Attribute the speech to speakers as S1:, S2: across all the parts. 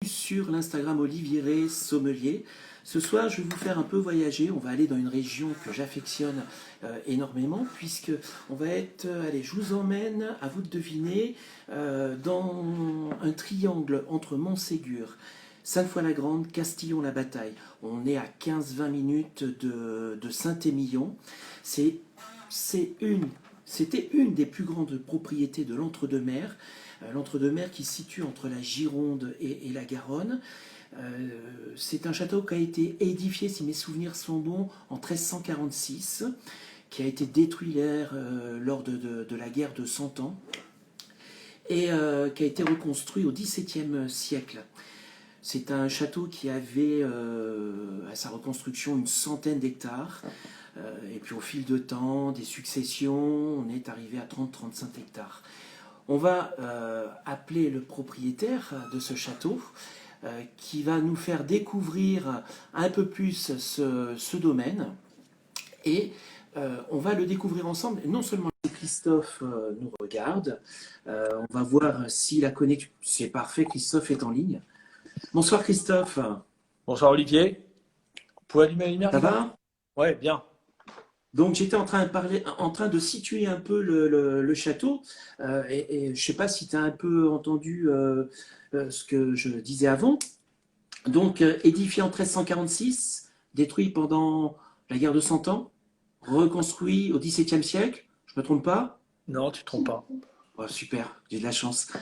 S1: Sur l'Instagram Olivier Rey Sommelier. Ce soir, je vais vous faire un peu voyager. On va aller dans une région que j'affectionne énormément, puisque on va être, allez, je vous emmène, à vous de deviner, dans un triangle entre Montségur, Sainte-Foy-la-Grande, Castillon-la-Bataille. On est à 15-20 minutes de Saint-Émilion. C'était une des plus grandes propriétés de l'Entre-deux-Mers. L'Entre-deux-Mers qui se situe entre la Gironde et la Garonne. C'est un château qui a été édifié, si mes souvenirs sont bons, en 1346, qui a été détruit lors de la guerre de Cent Ans, et qui a été reconstruit au XVIIe siècle. C'est un château qui avait à sa reconstruction une centaine d'hectares. Et puis au fil de temps, des successions, on est arrivé à 30-35 hectares. On va appeler le propriétaire de ce château qui va nous faire découvrir un peu plus ce domaine. Et on va le découvrir ensemble. Non seulement Christophe nous regarde, on va voir si la connexion... C'est parfait, Christophe est en ligne. Bonsoir Christophe.
S2: Bonsoir Olivier. Vous pouvez allumer la lumière?
S1: Ça va?
S2: Ouais, bien.
S1: Donc j'étais en train de situer un peu le château, et je ne sais pas si tu as un peu entendu ce que je disais avant. Donc édifié en 1346, détruit pendant la guerre de Cent Ans, reconstruit au XVIIe siècle, je ne me trompe pas?
S2: Non, tu ne te trompes pas.
S1: Oh, super, j'ai de la chance.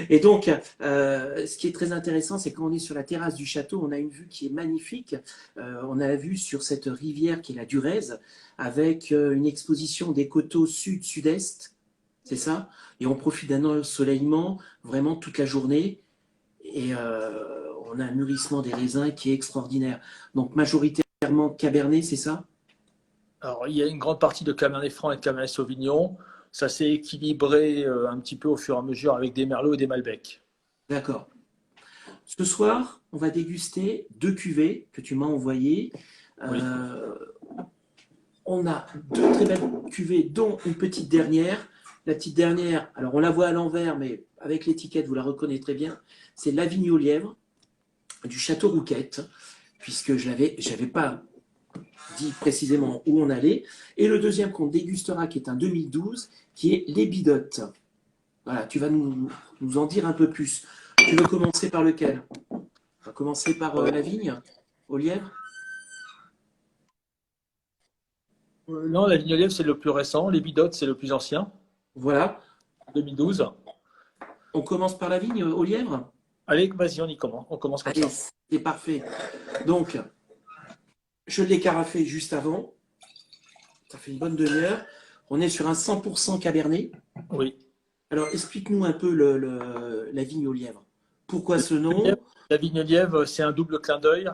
S1: Et donc, ce qui est très intéressant, c'est quand on est sur la terrasse du château, on a une vue qui est magnifique. On a la vue sur cette rivière qui est la Durèze, avec une exposition des coteaux sud-sud-est, c'est ça? Et on profite d'un ensoleillement vraiment toute la journée. Et on a un mûrissement des raisins qui est extraordinaire. Donc, majoritairement Cabernet, c'est ça?
S2: Alors, il y a une grande partie de Cabernet Franc et de Cabernet Sauvignon. Ça s'est équilibré un petit peu au fur et à mesure avec des Merlots et des Malbec.
S1: D'accord. Ce soir, on va déguster deux cuvées que tu m'as envoyées.
S2: Oui.
S1: On a deux très belles cuvées, dont une petite dernière. La petite dernière, alors on la voit à l'envers, mais avec l'étiquette, vous la reconnaîtrez bien. C'est la vigne au lièvre du Château Rouquette, puisque je n'avais pas dit précisément où on allait. Et le deuxième qu'on dégustera, qui est un 2012, qui est les Bidottes. Voilà, tu vas nous en dire un peu plus. Tu veux commencer par lequel? On va commencer par la vigne au lièvre.
S2: Non, la Vigne-Lièvre, c'est le plus récent. Les Bidottes, c'est le plus ancien,
S1: Voilà.
S2: 2012.
S1: On commence par la vigne au lièvre.
S2: Allez, vas-y, on y commence. On commence comme
S1: Allez,
S2: ça.
S1: c'est parfait. Donc, je l'ai carafé juste avant. Ça fait une bonne demi-heure. On est sur un 100% Cabernet.
S2: Oui.
S1: Alors, explique-nous un peu la vigne au lièvre. Pourquoi ce nom?
S2: La Vigne-Lièvre, c'est un double clin d'œil.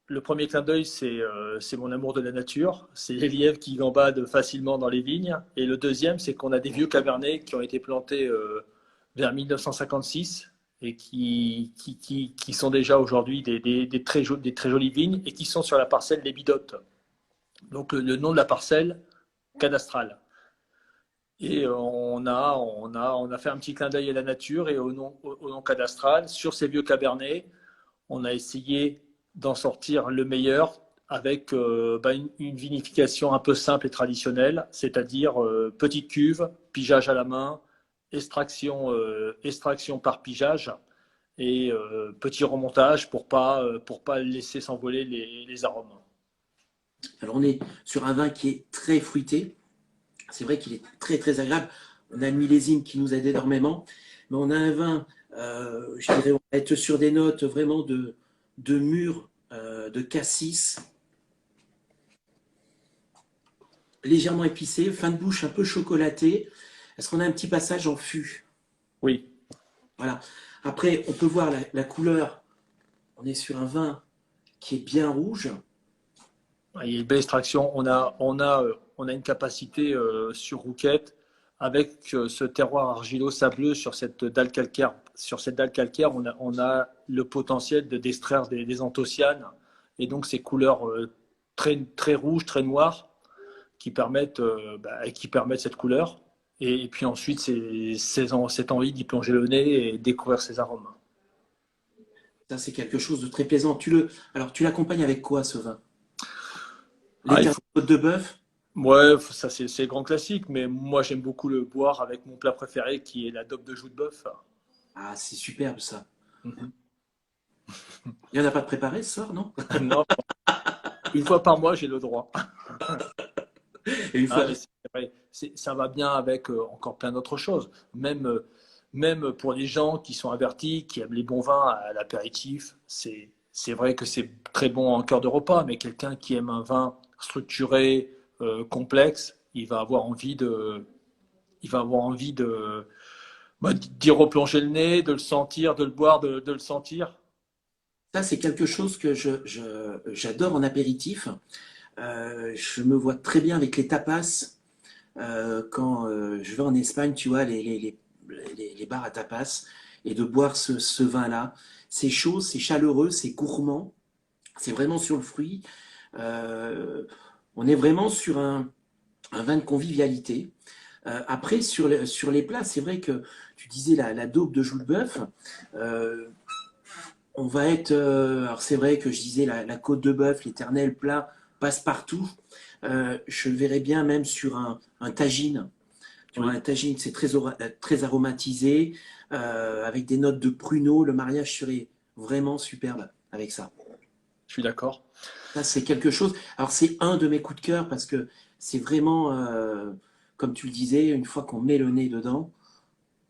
S2: Le premier clin d'œil, c'est mon amour de la nature. C'est les lièvres qui gambadent facilement dans les vignes. Et le deuxième, c'est qu'on a des vieux cabernets qui ont été plantés vers 1956 et qui sont déjà aujourd'hui des très jolies vignes et qui sont sur la parcelle des Bidottes. Donc le nom de la parcelle cadastrale. Et on a fait un petit clin d'œil à la nature et au nom cadastral. Sur ces vieux cabernets, on a essayé d'en sortir le meilleur avec une vinification un peu simple et traditionnelle, c'est-à-dire petite cuve, pigeage à la main, extraction par pigeage et petit remontage pour pas laisser s'envoler les arômes.
S1: Alors, on est sur un vin qui est très fruité. C'est vrai qu'il est très, très agréable. On a un millésime qui nous aide énormément. Mais on a un vin, je dirais, on va être sur des notes vraiment de mûr, de cassis, légèrement épicé, fin de bouche un peu chocolaté. Est-ce qu'on a un petit passage en fût?
S2: Oui.
S1: Voilà. Après, on peut voir la couleur. On est sur un vin qui est bien rouge.
S2: Il y a une belle extraction. On a une capacité sur Rouquette avec ce terroir argilo-sableux sur cette dalle calcaire. Sur cette dalle calcaire, on a le potentiel d'extraire des anthocyanes et donc ces couleurs très, très rouges, très noires qui permettent cette couleur. Et puis ensuite, cette envie d'y plonger le nez et découvrir ses arômes.
S1: Ça, c'est quelque chose de très plaisant. Alors, tu l'accompagnes avec quoi, ce vin?
S2: Ah, il
S1: L'éternel
S2: faut,
S1: côte de bœuf?
S2: ouais, ça c'est le grand classique, mais moi j'aime beaucoup le boire avec mon plat préféré qui est la daube de joue de bœuf.
S1: Ah, c'est superbe, ça.
S2: Mhm.
S1: Il n'y en a pas de préparé ce soir, non?
S2: Non, une fois par mois j'ai le droit.
S1: Et une
S2: Ah,
S1: fois.
S2: mais c'est vrai, ça va bien avec encore plein d'autres choses. Même pour les gens qui sont avertis, qui aiment les bons vins à l'apéritif, c'est vrai que c'est très bon en cœur de repas, mais quelqu'un qui aime un vin structuré, complexe, il va avoir envie d'y replonger le nez, de le sentir, de le boire, de le sentir.
S1: Ça, c'est quelque chose que j'adore en apéritif. Je me vois très bien avec les tapas. Quand je vais en Espagne, tu vois, les bars à tapas, et de boire ce vin-là. C'est chaud, c'est chaleureux, c'est gourmand, c'est vraiment sur le fruit. Euh, on est vraiment sur un vin de convivialité. Après, sur les plats, c'est vrai que tu disais la daube de joue de bœuf. Euh, on va être. Alors, c'est vrai que je disais la côte de bœuf, l'éternel plat passe-partout. Je le verrais bien même sur un tagine. Tu vois,
S2: Oui,
S1: un tagine, c'est très aromatisé, avec des notes de pruneau. Le mariage serait vraiment superbe avec ça.
S2: je suis d'accord.
S1: Ça, c'est quelque chose. Alors, c'est un de mes coups de cœur parce que c'est vraiment, comme tu le disais, une fois qu'on met le nez dedans,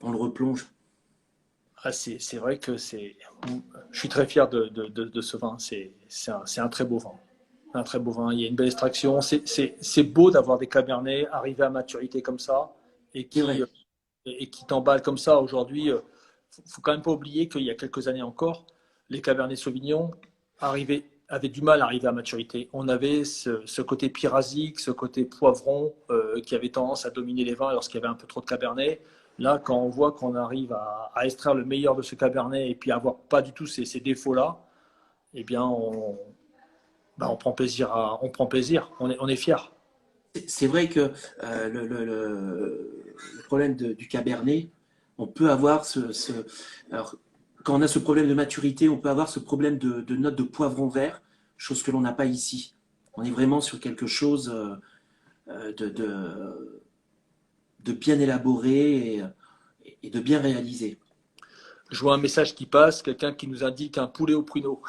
S1: on le replonge.
S2: Ah, c'est vrai que je suis très fier de ce vin. C'est un très beau vin. Un très beau vin. Il y a une belle extraction. C'est beau d'avoir des cabernets arrivés à maturité comme ça et
S1: C'est vrai.
S2: qui t'emballent comme ça. Aujourd'hui, faut quand même pas oublier qu'il y a quelques années encore, les cabernets Sauvignon avaient du mal à arriver à maturité. On avait ce côté pyrrhasique, ce côté poivron qui avait tendance à dominer les vins lorsqu'il y avait un peu trop de cabernet. Là, quand on voit qu'on arrive à extraire le meilleur de ce cabernet et puis avoir pas du tout ces défauts-là, eh bien, on prend plaisir on prend plaisir, on est fier.
S1: C'est vrai que le problème du cabernet, on peut avoir alors, quand on a ce problème de maturité, on peut avoir ce problème de notes de poivron vert, chose que l'on n'a pas ici. On est vraiment sur quelque chose de bien élaboré et de bien réalisé.
S2: Je vois un message qui passe, quelqu'un qui nous indique un poulet au pruneau.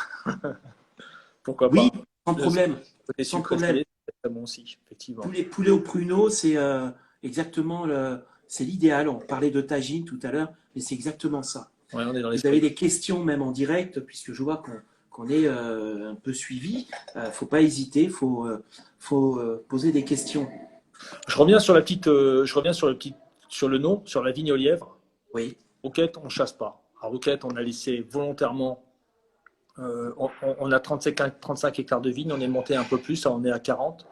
S2: Pourquoi
S1: Oui,
S2: pas?
S1: sans
S2: Le
S1: problème,
S2: côté
S1: sans
S2: sucré
S1: problème.
S2: salé, c'est très bon aussi, effectivement.
S1: Poulet au pruneau, c'est exactement c'est l'idéal. On parlait de tagine tout à l'heure, mais c'est exactement ça.
S2: Ouais, on est dans
S1: Vous avez
S2: l'esprit.
S1: des questions même en direct, puisque je vois qu'on est un peu suivi. Faut pas hésiter, faut poser des questions.
S2: Je reviens sur sur le nom, sur la vigne au lièvre.
S1: Oui,
S2: Rouquette, on chasse pas. À Rouquette, on a laissé volontairement. On a 35 hectares de vigne, on est monté un peu plus, on est à 40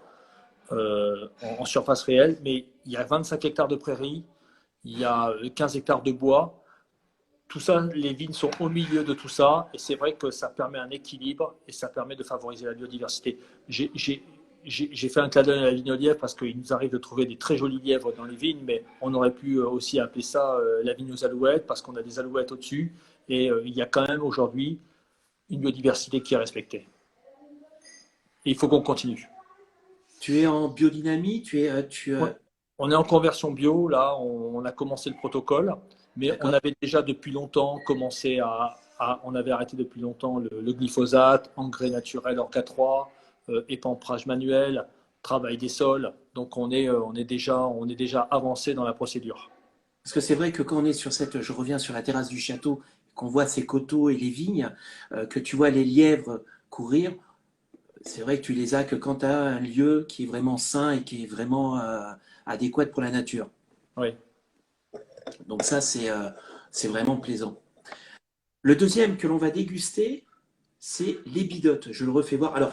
S2: en surface réelle, mais il y a 25 hectares de prairies, il y a 15 hectares de bois. Tout ça, les vignes sont au milieu de tout ça, et c'est vrai que ça permet un équilibre et ça permet de favoriser la biodiversité. J'ai fait un clin d'œil à la vigne au lièvre parce qu'il nous arrive de trouver des très jolis lièvres dans les vignes, mais on aurait pu aussi appeler ça la vigne aux alouettes parce qu'on a des alouettes au-dessus, et il y a quand même aujourd'hui une biodiversité qui est respectée. Et il faut qu'on continue.
S1: tu es en biodynamie,
S2: On est en conversion bio, là, on a commencé le protocole, mais on
S1: d'accord.
S2: avait déjà depuis longtemps commencé on avait arrêté depuis longtemps le glyphosate, engrais naturel Orca 3, épamprage manuel, travail des sols. Donc on est déjà avancé dans la procédure.
S1: Parce que c'est vrai que quand on est je reviens sur la terrasse du château, qu'on voit ces coteaux et les vignes, que tu vois les lièvres courir, c'est vrai que tu les as que quand tu as un lieu qui est vraiment sain et qui est vraiment adéquat pour la nature.
S2: Oui,
S1: Donc ça, c'est vraiment plaisant. Le deuxième que l'on va déguster, c'est les bidotes. Je le refais voir. Alors,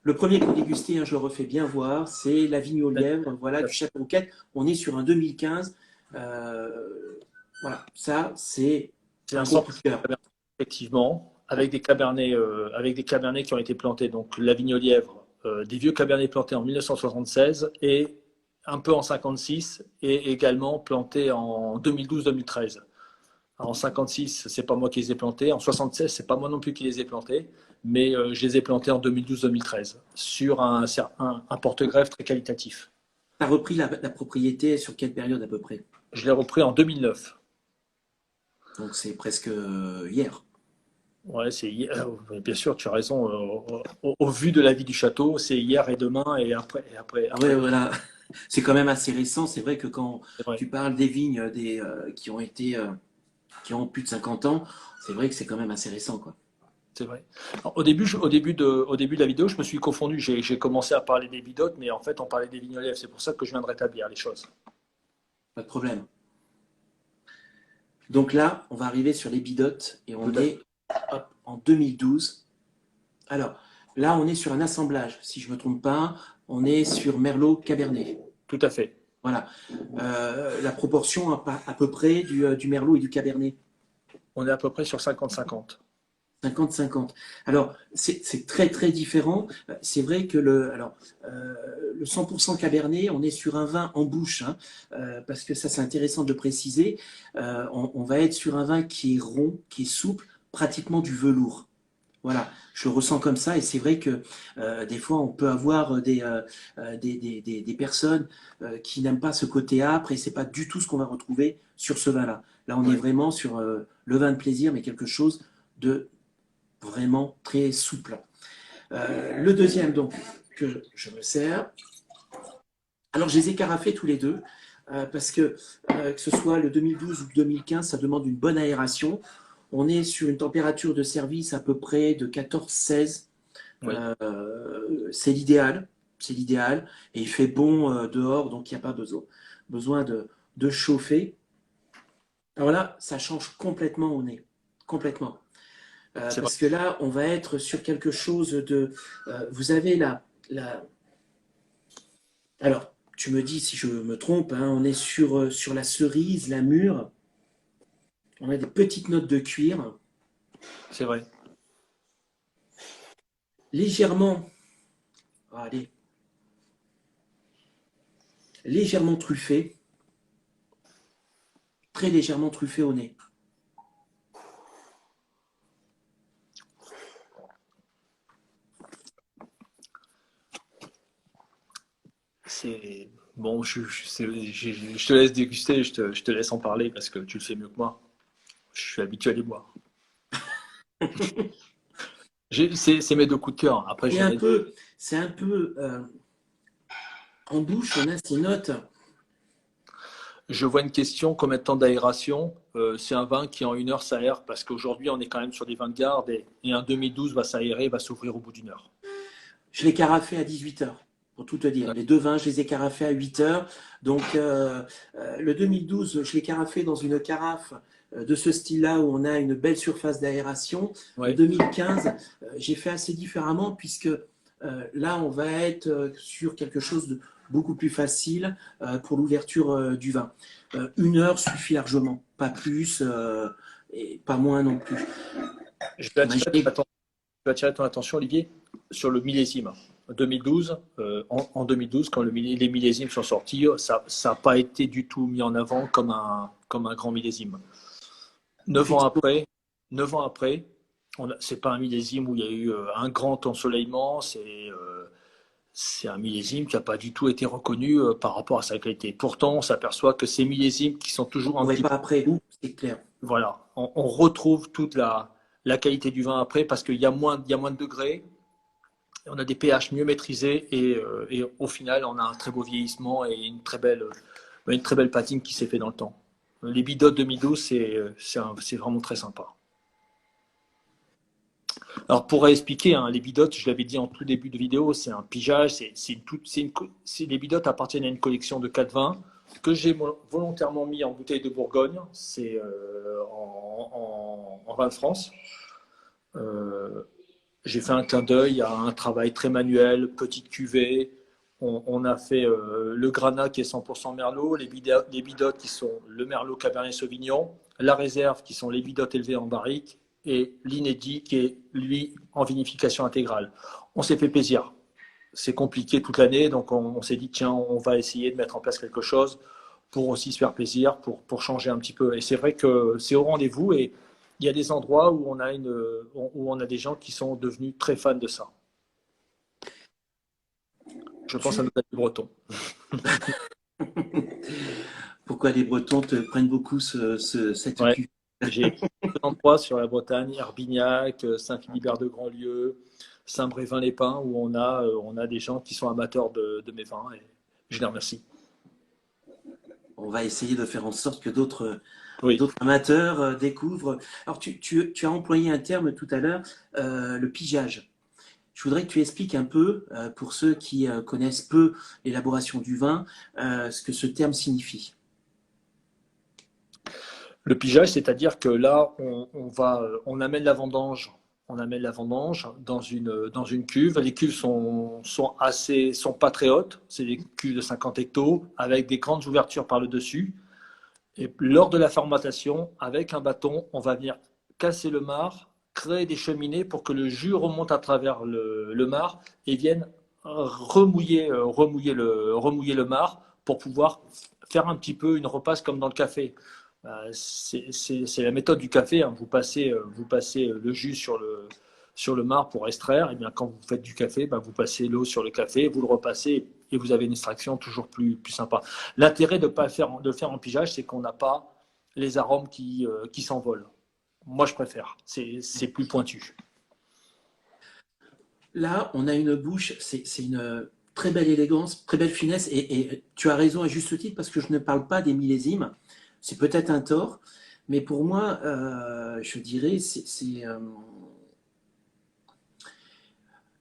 S1: le premier qu'on dégustait, hein, je le refais bien voir, c'est la vigne au lièvre, voilà, du Château Rouquette. On est sur un 2015. Voilà, ça, c'est
S2: c'est
S1: un
S2: un
S1: gros
S2: 100%
S1: coup de cœur.
S2: cabernet, effectivement, avec des cabernets qui ont été plantés, donc la vigne au lièvre, des vieux cabernets plantés en 1976 et un peu en 56 et également plantés en 2012-2013. En 56, c'est pas moi qui les ai plantés. En 76, c'est pas moi non plus qui les ai plantés. Mais je les ai plantés en 2012-2013 sur un porte-greffe très qualitatif.
S1: Tu as repris la propriété sur quelle période à peu près?
S2: Je l'ai repris en 2009.
S1: Donc c'est presque hier.
S2: Ouais, bien sûr, tu as raison. Au vu de la vie du château, c'est hier et demain et après.
S1: Ouais, voilà. C'est quand même assez récent. C'est vrai que quand
S2: C'est vrai.
S1: tu parles des vignes qui ont été, qui ont plus de 50 ans, c'est vrai que c'est quand même assez récent, quoi.
S2: C'est vrai. Alors, au début de la vidéo, je me suis confondu. J'ai commencé à parler des bidotes, mais en fait, on parlait des vignolèvres. C'est pour ça que je viens de rétablir les choses.
S1: Pas de problème. Donc là, on va arriver sur les bidotes et on
S2: Tout à
S1: est hop, en 2012. Alors là, on est sur un assemblage. Si je ne me trompe pas, on est sur Merlot Cabernet.
S2: Tout à fait.
S1: Voilà. La proportion à peu près du Merlot et du Cabernet.
S2: On est à peu près sur 50-50.
S1: 50-50. Alors, c'est très très différent. C'est vrai que le 100% Cabernet, on est sur un vin en bouche, hein, parce que ça c'est intéressant de le préciser. On va être sur un vin qui est rond, qui est souple, pratiquement du velours. Voilà, je le ressens comme ça et c'est vrai que des fois on peut avoir des personnes qui n'aiment pas ce côté âpre et c'est pas du tout ce qu'on va retrouver sur ce vin-là. Là, on est
S2: Ouais.
S1: vraiment sur le vin de plaisir, mais quelque chose de vraiment très souple. Le deuxième, donc, que je me sers. Alors, je les ai carafés tous les deux, parce que ce soit le 2012 ou le 2015, ça demande une bonne aération. On est sur une température de service à peu près de 14-16.
S2: Oui.
S1: C'est l'idéal. C'est l'idéal. Et il fait bon dehors, donc il n'y a pas besoin de chauffer. Alors là, ça change complètement au nez. Complètement.
S2: C'est vrai.
S1: Parce que là, on va être sur quelque chose de. Vous avez alors, tu me dis si je me trompe, hein, on est sur la cerise, la mûre. On a des petites notes de cuir,
S2: C'est vrai.
S1: légèrement, allez, légèrement truffées, très légèrement truffées au nez.
S2: C'est bon. Je te laisse déguster. Je te laisse en parler parce que tu le fais mieux que moi. Je suis habitué à les boire. C'est mes deux coups de cœur. Après,
S1: C'est un peu en bouche, on a ces notes.
S2: je vois une question, combien de temps d'aération? C'est un vin qui en 1 heure s'aère parce qu'aujourd'hui on est quand même sur des vins de garde et un 2012 va s'aérer, va s'ouvrir au bout d'1 heure.
S1: Je l'ai carafé à 18 heures, pour tout te dire. Les deux vins, je les ai carafés à 8 heures. Donc, le 2012, je l'ai carafé dans une carafe de ce style-là où on a une belle surface d'aération.
S2: Ouais.
S1: En 2015, j'ai fait assez différemment puisque là, on va être sur quelque chose de beaucoup plus facile pour l'ouverture du vin. 1 heure suffit largement, pas plus et pas moins non plus.
S2: Je vais
S1: Imaginez.
S2: attirer ton attention, Olivier, sur le millésime. 2012, en 2012, quand les millésimes sont sortis, ça n'a pas été du tout mis en avant comme un grand millésime. 9 ans après, c'est pas un millésime où il y a eu un grand ensoleillement, c'est un millésime qui n'a pas du tout été reconnu par rapport à sa qualité. Pourtant, on s'aperçoit que ces millésimes qui sont toujours
S1: On
S2: un
S1: ne
S2: petit
S1: pas
S2: peu...
S1: après, c'est clair.
S2: Voilà, on retrouve toute la qualité du vin après parce qu'il y a moins de degrés, on a des pH mieux maîtrisés et au final, on a un très beau vieillissement et une très belle patine qui s'est fait dans le temps. Les bidotes 2012, c'est vraiment très sympa. Alors, pour expliquer, hein, les bidotes, je l'avais dit en tout début de vidéo, c'est un pigeage. Les bidotes appartiennent à une collection de 4 vins que j'ai volontairement mis en bouteille de Bourgogne. C'est en vin de France. J'ai fait un clin d'œil à un travail très manuel, petite cuvée. On a fait le Granat qui est 100% Merlot, les bidotes qui sont le Merlot Cabernet Sauvignon, la réserve qui sont les bidotes élevées en barrique et l'inédit qui est, lui, en vinification intégrale. On s'est fait plaisir. C'est compliqué toute l'année, donc on s'est dit, tiens, on va essayer de mettre en place quelque chose pour aussi se faire plaisir, pour changer un petit peu. Et c'est vrai que c'est au rendez-vous et il y a des endroits où où on a des gens qui sont devenus très fans de ça. Je pense à nos amis bretons.
S1: Pourquoi les Bretons te prennent beaucoup cette
S2: Ouais.
S1: cuve?
S2: J'ai deux endroits sur la Bretagne, Herbignac, Saint-Philibert de Grandlieu, Saint-Brévin-les-Pins, où on a des gens qui sont amateurs de mes vins et je les remercie.
S1: On va essayer de faire en sorte que
S2: Oui,
S1: d'autres amateurs découvrent. Alors, tu as employé un terme tout à l'heure, le pigeage. Je voudrais que tu expliques un peu, pour ceux qui connaissent peu l'élaboration du vin, ce que ce terme signifie.
S2: le pigeage, c'est-à-dire que là, on amène la vendange dans une cuve. Les cuves sont pas très hautes, c'est des cuves de 50 hectos avec des grandes ouvertures par le dessus. Et lors de la fermentation, avec un bâton, on va venir casser le marc, créer des cheminées pour que le jus remonte à travers le marc et vienne remouiller le marc pour pouvoir faire un petit peu une repasse comme dans le café. C'est la méthode du café, hein. Vous passez le jus sur le marc pour extraire. Et bien, quand vous faites du café, ben, vous passez l'eau sur le café, vous le repassez et vous avez une extraction toujours plus sympa. L'intérêt de le faire en pigeage, c'est qu'on n'a pas les arômes qui s'envolent. Moi, je préfère. C'est plus pointu.
S1: Là, on a une bouche, c'est une très belle élégance, très belle finesse, et tu as raison à juste titre parce que je ne parle pas des millésimes. C'est peut-être un tort, mais pour moi, je dirais,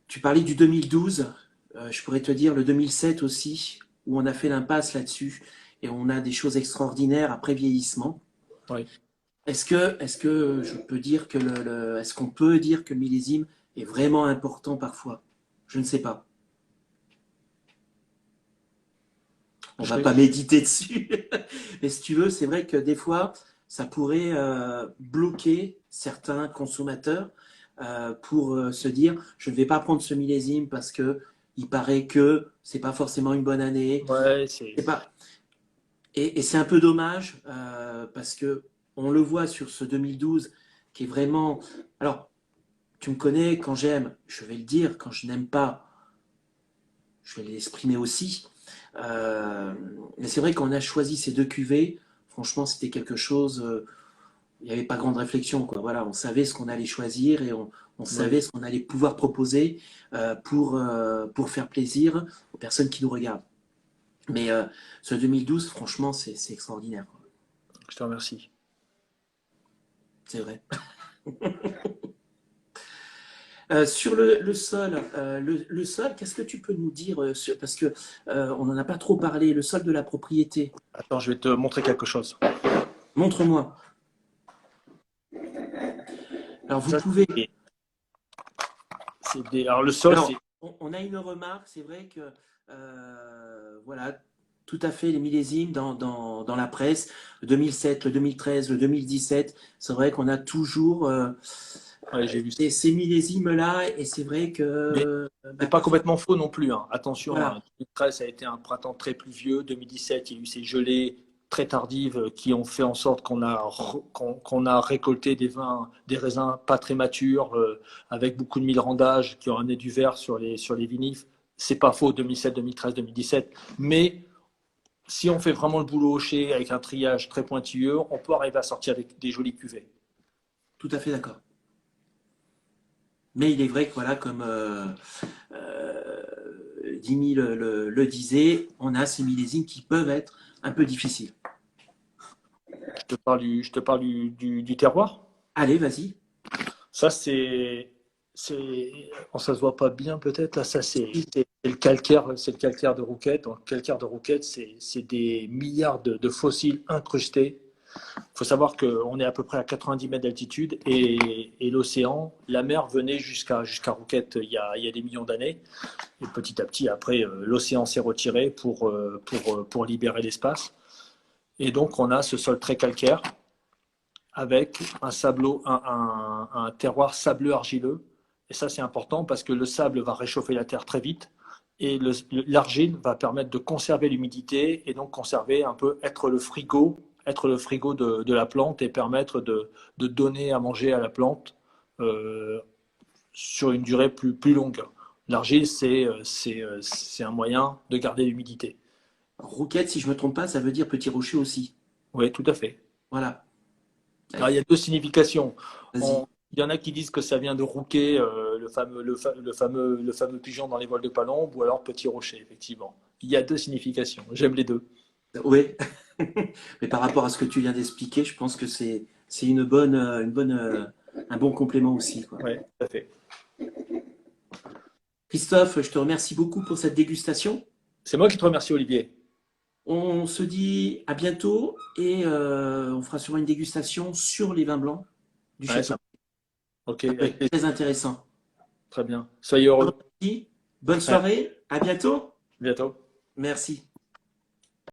S1: tu parlais du 2012, je pourrais te dire le 2007 aussi, où on a fait l'impasse là-dessus, et on a des choses extraordinaires après vieillissement.
S2: Oui.
S1: Est-ce que je peux dire que est-ce qu'on peut dire que le millésime est vraiment important parfois? Je ne sais pas. On va pas méditer dessus. Mais si tu veux, c'est vrai que des fois, ça pourrait bloquer certains consommateurs pour se dire, je ne vais pas prendre ce millésime parce que il paraît que c'est pas forcément une bonne année.
S2: Ouais,
S1: C'est pas. Et c'est un peu dommage parce que on le voit sur ce 2012 qui est vraiment. Alors, tu me connais, quand j'aime, je vais le dire, quand je n'aime pas, je vais l'exprimer aussi. Euh, mais c'est vrai qu'on a choisi ces deux cuvées. Franchement, c'était quelque chose. Il n'y avait pas grande réflexion, quoi. Voilà, on savait ce qu'on allait choisir et on
S2: oui.
S1: savait ce qu'on allait pouvoir proposer pour faire plaisir aux personnes qui nous regardent. Mais ce 2012, franchement, c'est extraordinaire, quoi.
S2: Je te remercie.
S1: C'est vrai. Sur le sol, le sol, qu'est-ce que tu peux nous dire parce que on n'en a pas trop parlé, le sol de la propriété.
S2: Attends, je vais te montrer quelque chose.
S1: Montre-moi. Alors vous
S2: Ça,
S1: pouvez.
S2: alors, le sol,
S1: Alors
S2: c'est.
S1: on a une remarque, c'est vrai que voilà, tout à fait les millésimes dans la presse, le 2007, le 2013, le 2017, c'est vrai qu'on a toujours
S2: Ouais, j'ai vu ça.
S1: ces millésimes-là et c'est vrai
S2: Mais
S1: que
S2: c'est pas complètement faux non plus, hein. Attention, hein.
S1: voilà.
S2: 2013, ça a été un printemps très pluvieux. 2017, il y a eu ces gelées très tardives qui ont fait en sorte qu'on a récolté des vins, des raisins pas très matures, avec beaucoup de milrandage qui ont amené du vert sur les vinifs. C'est pas faux, 2007, 2013, 2017. Mais si on fait vraiment le boulot hoché avec un triage très pointilleux, on peut arriver à sortir des jolies cuvées.
S1: Tout à fait d'accord. Mais il est vrai que voilà, comme Dimi le disait, on a ces millésimes qui peuvent être un peu difficiles.
S2: Je te parle du terroir.
S1: Allez, vas-y.
S2: Ça, ça se voit pas bien peut-être. Là, ça, c'est le calcaire de Rouquette. Donc, le calcaire de Rouquette, c'est des milliards de fossiles incrustés. Il faut savoir qu'on est à peu près à 90 mètres d'altitude et l'océan, la mer venait jusqu'à Rouquette il y a des millions d'années. Et petit à petit, après, l'océan s'est retiré pour libérer l'espace. Et donc, on a ce sol très calcaire avec un terroir sableux argileux. Et ça, c'est important parce que le sable va réchauffer la terre très vite Et l'argile va permettre de conserver l'humidité et donc conserver un peu, être le frigo de la plante et permettre de donner à manger à la plante euh, sur une durée plus longue. L'argile, c'est un moyen de garder l'humidité.
S1: Rouquette, si je me trompe pas, ça veut dire petit rocher aussi.
S2: Oui, tout à fait.
S1: Voilà.
S2: Alors, il y a deux significations.
S1: Vas-y.
S2: Il y en a qui disent que ça vient de rouquet, le fameux pigeon dans les voiles de Palombe, ou alors petit rocher, effectivement. Il y a deux significations. J'aime les deux.
S1: Oui. Mais par rapport à ce que tu viens d'expliquer, je pense que c'est un bon complément aussi, quoi.
S2: Oui, tout à fait.
S1: Christophe, je te remercie beaucoup pour cette dégustation.
S2: C'est moi qui te remercie, Olivier.
S1: On se dit à bientôt et on fera sûrement une dégustation sur les vins blancs du
S2: Ouais,
S1: château.
S2: ok,
S1: Ça peut
S2: avec
S1: être
S2: plaisir.
S1: très intéressant.
S2: Très bien. Soyez heureux.
S1: Bonne
S2: Ouais, à
S1: soirée, à bientôt.
S2: bientôt.
S1: Merci.